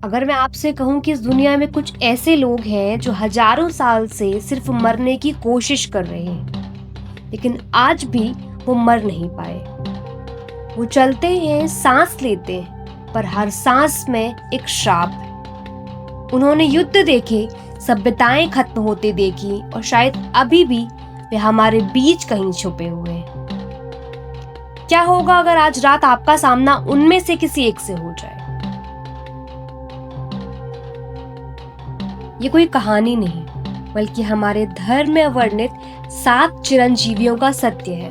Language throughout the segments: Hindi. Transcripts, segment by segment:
अगर मैं आपसे कहूं कि इस दुनिया में कुछ ऐसे लोग हैं जो हजारों साल से सिर्फ मरने की कोशिश कर रहे हैं, लेकिन आज भी वो मर नहीं पाए। वो चलते हैं, सांस लेते हैं, पर हर सांस में एक श्राप है। उन्होंने युद्ध देखे, सभ्यताएं खत्म होते देखी, और शायद अभी भी वे हमारे बीच कहीं छुपे हुए हैं। क्या होगा अगर आज रात आपका सामना उनमें से किसी एक से हो जाए? ये कोई कहानी नहीं, बल्कि हमारे धर्म में वर्णित 7 चिरंजीवियों का सत्य है।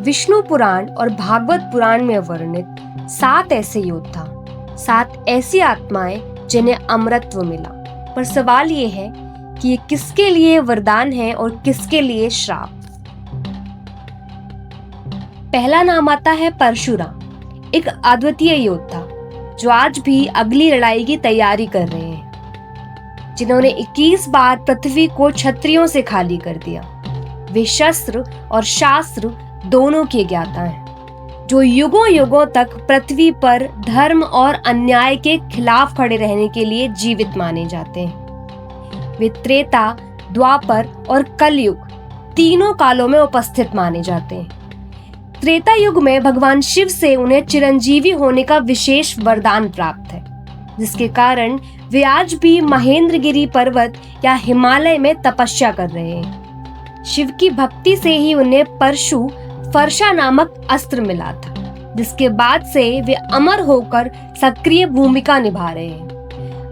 विष्णु पुराण और भागवत पुराण में वर्णित 7 ऐसे योद्धा, 7 ऐसी आत्माएं जिन्हें अमरत्व मिला। पर सवाल ये है कि ये किसके लिए वरदान है और किसके लिए श्राप? पहला नाम आता है परशुराम, एक अद्वितीय योद्धा जो आज भी अगली लड़ाई की तैयारी कर रहे हैं, जिन्होंने 21 बार पृथ्वी को क्षत्रियों से खाली कर दिया। वे शस्त्र और शास्त्र दोनों के ज्ञाता हैं, जो युगों युगों तक पृथ्वी पर धर्म और अन्याय के खिलाफ खड़े रहने के लिए जीवित माने जाते हैं। वे त्रेता, द्वापर और कलयुग तीनों कालों में उपस्थित माने जाते हैं। त्रेता युग में भगवान शिव से उन्हें चिरंजीवी होने का विशेष वरदान प्राप्त है, जिसके कारण वे आज भी महेंद्रगिरी पर्वत या हिमालय में तपस्या कर रहे हैं। शिव की भक्ति से ही उन्हें परशु फर्शा नामक अस्त्र मिला था, जिसके बाद से वे अमर होकर सक्रिय भूमिका निभा रहे हैं।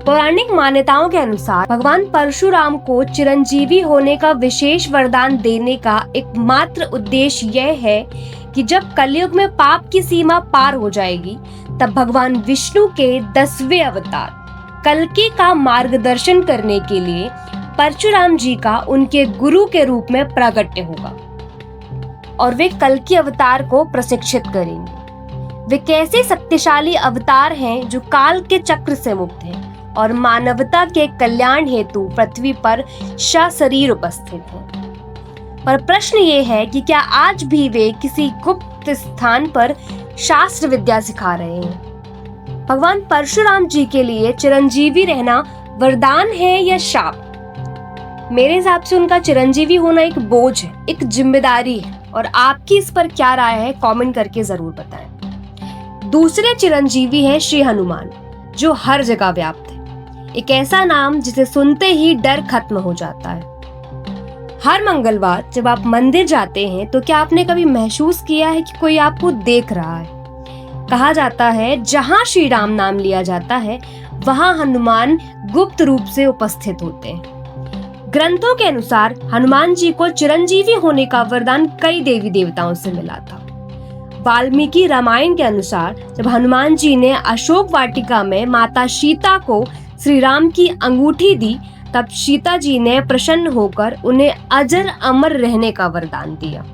पौराणिक मान्यताओं के अनुसार भगवान परशुराम को चिरंजीवी होने का विशेष वरदान देने का एकमात्र उद्देश्य यह है कि जब कलयुग में पाप की सीमा पार हो जाएगी, तब भगवान विष्णु के 10वें अवतार कल्कि का मार्गदर्शन करने के लिए परशुराम जी का उनके गुरु के रूप में प्रागट्य होगा और वे कल्कि अवतार को प्रशिक्षित करेंगे। वे कैसे शक्तिशाली अवतार हैं जो काल के चक्र से मुक्त हैं और मानवता के कल्याण हेतु पृथ्वी पर सशरीर उपस्थित हैं। पर प्रश्न ये है कि क्या आज भी वे किसी गुप्त स्थान पर शास्त्र विद्या सिखा रहे हैं? भगवान परशुराम जी के लिए चिरंजीवी रहना वरदान है या श्राप? मेरे हिसाब से उनका चिरंजीवी होना एक बोझ है, एक जिम्मेदारी है, और आपकी इस पर क्या राय है कमेंट करके जरूर बताएं। दूसरे चिरंजीवी हैं श्री हनुमान, जो हर जगह व्याप्त है। एक ऐसा नाम जिसे सुनते ही डर खत्म हो जाता है। हर मंगलवार जब आप मंदिर जाते हैं तो क्या आपने कभी महसूस किया है कि कोई आपको देख रहा है? कहा जाता है जहां श्री राम नाम लिया जाता है, वहां हनुमान गुप्त रूप से उपस्थित होते हैं। ग्रंथों के अनुसार हनुमान जी को चिरंजीवी होने का वरदान कई देवी देवताओं से मिला था। वाल्मीकि रामायण के अनुसार जब हनुमान जी ने अशोक वाटिका में माता सीता को श्री राम की अंगूठी दी, तब सीता जी ने प्रसन्न होकर उन्हें अजर अमर रहने का वरदान दिया।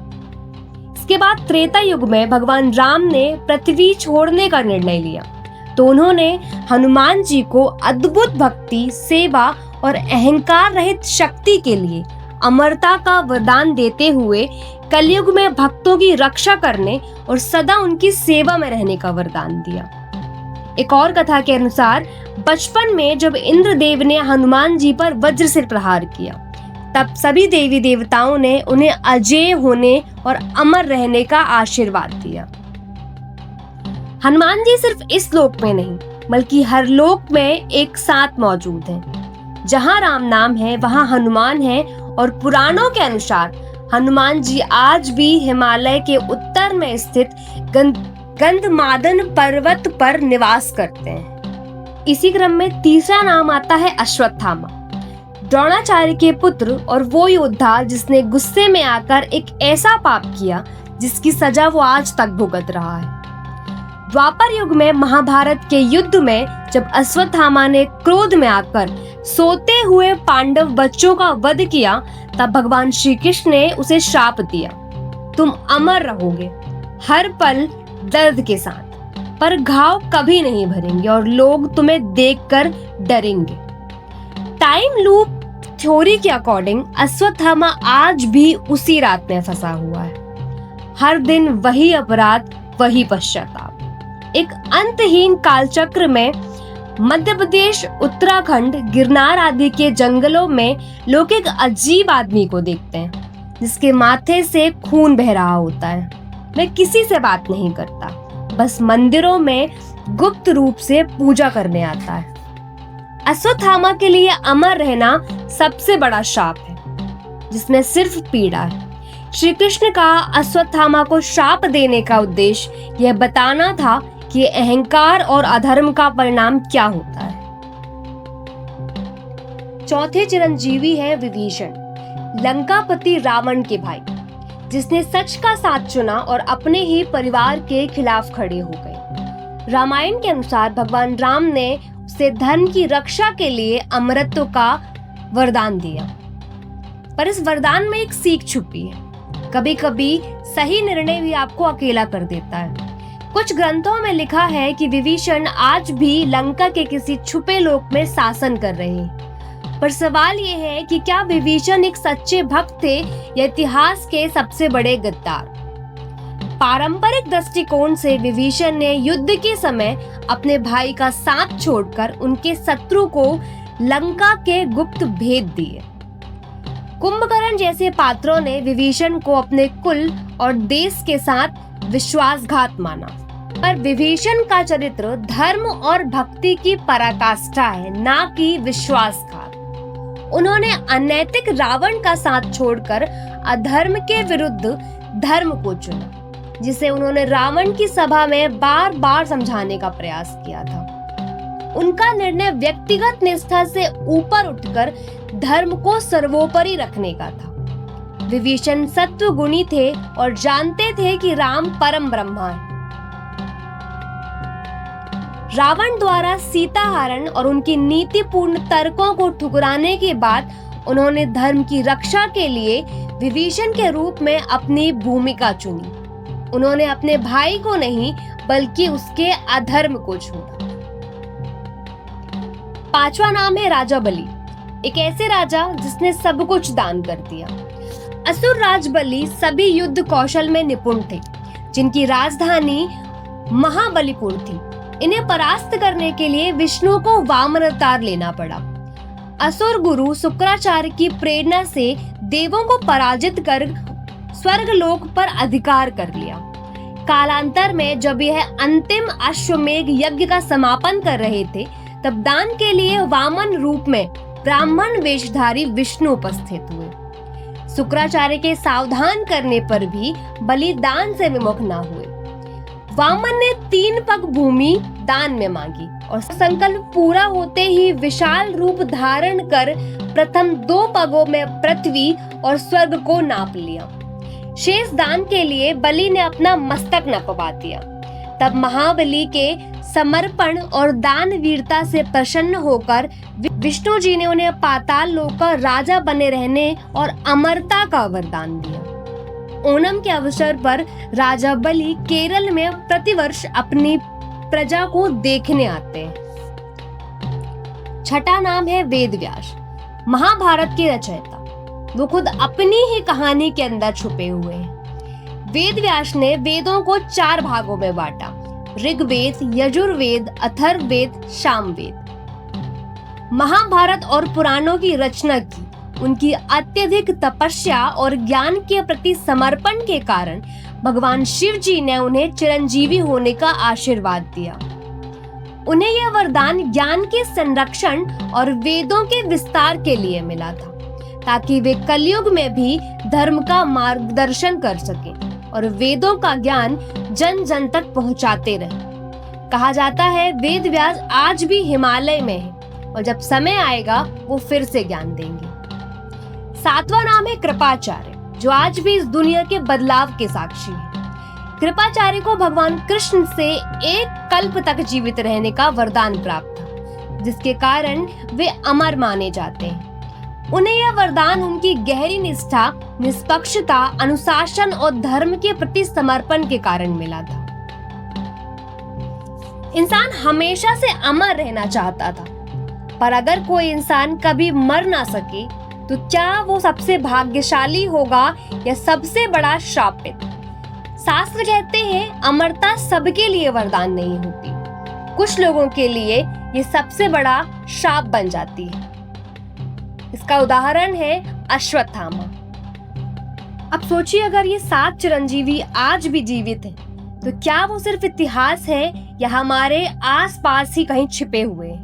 इसके बाद त्रेता युग में भगवान राम ने पृथ्वी छोड़ने का निर्णय लिया, तो उन्होंने हनुमान जी को अद्भुत भक्ति, सेवा और अहंकार रहित शक्ति के लिए अमरता का वरदान देते हुए कलयुग में भक्तों की रक्षा करने और सदा उनकी सेवा में रहने का वरदान दिया। एक और कथा के अनुसार बचपन में जब इंद्रदेव ने हनुमान जी पर वज्र से प्रहार किया, तब सभी देवी देवताओं ने उन्हें अजेय होने और अमर रहने का आशीर्वाद दिया। हनुमान जी सिर्फ इस लोक में नहीं, बल्कि हर लोक में एक साथ मौजूद हैं। जहां राम नाम है, वहां हनुमान है, और पुराणों के अनुसार हनुमान जी आज भी हिमालय के उत्तर में स्थित गंधमादन पर्वत पर निवास करते हैं। इसी क्रम में तीसरा नाम आता है अश्वत्थामा, द्रोणाचार्य के पुत्र और वो योद्धा जिसने गुस्से में आकर एक ऐसा पाप किया जिसकी सजा वो आज तक भुगत रहा है। द्वापर युग में महाभारत के युद्ध में जब अश्वत्थामा ने क्रोध में आकर सोते हुए पांडव बच्चों का वध किया, तब भगवान श्री कृष्ण ने उसे श्राप दिया, तुम अमर रहोगे हर पल दर्द के साथ, पर घाव कभी नहीं भरेंगे और लोग तुम्हें देखकर डरेंगे। टाइम लूप थ्योरी के अकॉर्डिंग अश्वत्थामा आज भी उसी रात में फंसा हुआ है। हर दिन वही अपराध, वही पश्चाताप। एक अंतहीन कालचक्र में मध्य प्रदेश, उत्तराखंड, गिरनार आदि के जंगलों में लोग एक अजीब आदमी को देखते हैं जिसके माथे से खून बह रहा होता है। वह किसी से बात नहीं करता, बस मंदिरों में गुप्त रूप से पूजा करने आता है। अश्वत्थामा के लिए अमर रहना सबसे बड़ा शाप है, जिसमें सिर्फ पीड़ा है। श्री कृष्ण का अश्वत्थामा को शाप देने का उद्देश्य यह बताना था कि अहंकार और अधर्म का परिणाम क्या होता है। चौथे चिरंजीवी है विभीषण, लंकापति रावण के भाई, जिसने सच का साथ चुना और अपने ही परिवार के खिलाफ खड़े हो गए। रामायण के अनुसार भगवान राम ने उसे धर्म की रक्षा के लिए अमरत्व का वरदान दिया, पर इस वरदान में एक सीख छुपी है। कभी कभी सही निर्णय भी आपको अकेला कर देता है। कुछ ग्रंथों में लिखा है कि विभीषण आज भी लंका के किसी छुपे लोक में शासन कर रहे हैं, पर सवाल ये है कि क्या विभीषण एक सच्चे भक्त थे या इतिहास के सबसे बड़े गद्दार। पारंपरिक दृष्टिकोण से विभीषण ने युद्ध के समय अपने भाई का साथ छोड़कर उनके शत्रु को लंका के गुप्त भेद दिए। कुंभकर्ण जैसे पात्रों ने विभीषण को अपने कुल और देश के साथ विश्वासघात माना, पर विभीषण का चरित्र धर्म और भक्ति की पराकाष्ठा है, ना कि विश्वासघात। उन्होंने अनैतिक रावण का साथ छोड़कर अधर्म के विरुद्ध धर्म को चुना, जिसे उन्होंने रावण की सभा में बार बार समझाने का प्रयास किया था। उनका निर्णय व्यक्तिगत निष्ठा से ऊपर उठकर धर्म को सर्वोपरि रखने का था। विभीषण सत्व गुणी थे और जानते थे कि राम परम ब्रह्मा है। रावण द्वारा सीता हरण और उनकी नीतिपूर्ण तर्कों को ठुकराने के बाद उन्होंने धर्म की रक्षा के लिए विभीषण के रूप में अपनी भूमिका चुनी। उन्होंने अपने भाई को नहीं बल्कि उसके अधर्म को छोड़ा। पांचवा नाम है राजा बलि, एक ऐसे राजा जिसने सब कुछ दान कर दिया। असुर राज बलि सभी युद्ध कौशल में निपुण थे, जिनकी राजधानी महाबलीपुर थी। इन्हें परास्त करने के लिए विष्णु को वामन अवतार लेना पड़ा। असुर गुरु शुक्राचार्य की प्रेरणा से देवों को पराजित कर स्वर्गलोक पर अधिकार कर लिया। कालांतर में जब यह अंतिम अश्वमेध यज्ञ का समापन कर रहे थे, तब दान के लिए वामन रूप में ब्राह्मण वेशधारी विष्णु उपस्थित हुए। शुक्राचार्य के सावधान करने पर भी बलि दान से विमुख न हुए। वामन ने 3 पग भूमि दान में मांगी और संकल्प पूरा होते ही विशाल रूप धारण कर प्रथम 2 पगों में पृथ्वी और स्वर्ग को नाप लिया। शेष दान के लिए बलि ने अपना मस्तक नपवा दिया। तब महाबली के समर्पण और दान वीरता से प्रसन्न होकर विष्णु जी ने उन्हें पाताल लोक का राजा बने रहने और अमरता का वरदान दिया। ओणम के अवसर पर राजा बलि केरल में प्रतिवर्ष अपनी प्रजा को देखने आते हैं। छठा नाम है वेद व्यास, महाभारत के रचयिता। वो खुद अपनी ही कहानी के अंदर छुपे हुए हैं। वेद व्यास ने वेदों को 4 भागों में बांटा: ऋग्वेद, यजुर्वेद, अथर्ववेद, सामवेद। महाभारत और पुराणों की रचना की। उनकी अत्यधिक तपस्या और ज्ञान के प्रति समर्पण के कारण भगवान शिव जी ने उन्हें चिरंजीवी होने का आशीर्वाद दिया। उन्हें यह वरदान ज्ञान के संरक्षण और वेदों के विस्तार के लिए मिला था, ताकि वे कलयुग में भी धर्म का मार्गदर्शन कर सकें और वेदों का ज्ञान जन जन तक पहुंचाते रहें। कहा जाता है वेद व्यास आज भी हिमालय में है और जब समय आएगा वो फिर से ज्ञान देंगे। 7वां नाम है कृपाचार्य, जो आज भी इस दुनिया के बदलाव के साक्षी है। कृपाचार्य को भगवान कृष्ण से 1 कल्प तक जीवित रहने का वरदान प्राप्त था, जिसके कारण वे अमर माने जाते हैं। उन्हें यह वरदान उनकी गहरी निष्ठा, निष्पक्षता, अनुशासन और धर्म के प्रति समर्पण के कारण मिला था। इंसान हमेशा से अमर रहना चाहता था, पर अगर कोई इंसान कभी मर ना सके तो क्या वो सबसे भाग्यशाली होगा या सबसे बड़ा शापित? शास्त्र कहते हैं अमरता सबके लिए वरदान नहीं होती। कुछ लोगों के लिए ये सबसे बड़ा श्राप बन जाती है। इसका उदाहरण है अश्वत्थामा। अब सोचिए, अगर ये 7 चिरंजीवी आज भी जीवित हैं, तो क्या वो सिर्फ इतिहास है या हमारे आसपास ही कहीं छिपे हुए हैं?